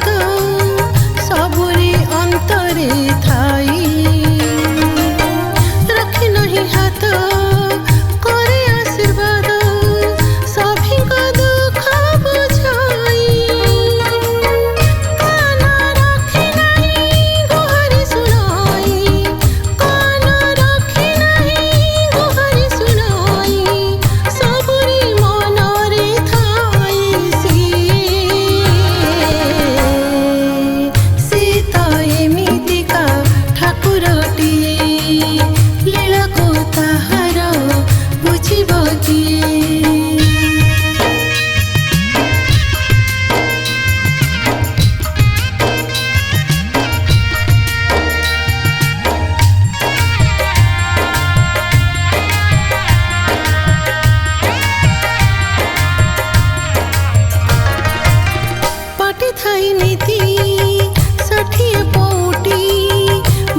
आशीर्वाद सबुरी अंतरे थाई रखी नहीं हाथ करे आशीर्वाद सभी का दुख बुझाई कान रखी नहीं गुहारी सुनाई कान रखी नहीं गुहारी सुनाई सबुरी मनरे थाई सीता एमितिका ठाकुरटिए लीला को ताहार बुझिब किए पाटी थाई नीति षाठिए पौटी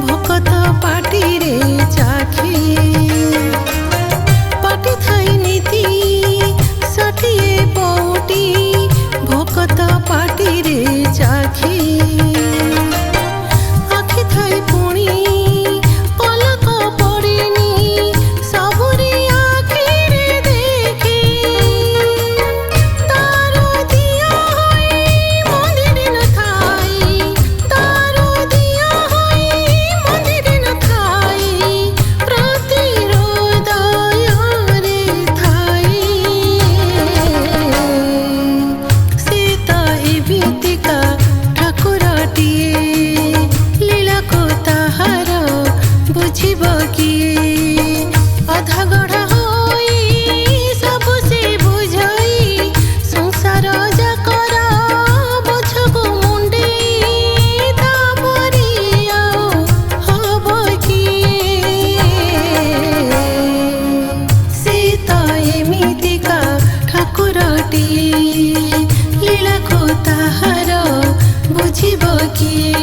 भकत पाटी रे चाखे पाटी थाई नीति षाठिए पौटी भकत पाटी रे चाखे आखि थाई पुणी पलक पड़ेनी सबुरी आखि रे देखे तारो दिया होई मंदिर न थाई तारो दिया होई मंदिर न थाई प्रतिरोध रे थाई सीता एमितिका ठाकुरटिए लीला को ताहार बुझिब किए अधा गढ़ा होई सब से बुझाई संसार जाकर बोझको मुंडे तापरी आओ हब किए सीता एमितिका ठाकुरटिए लीला को ताहार बुझिब किए।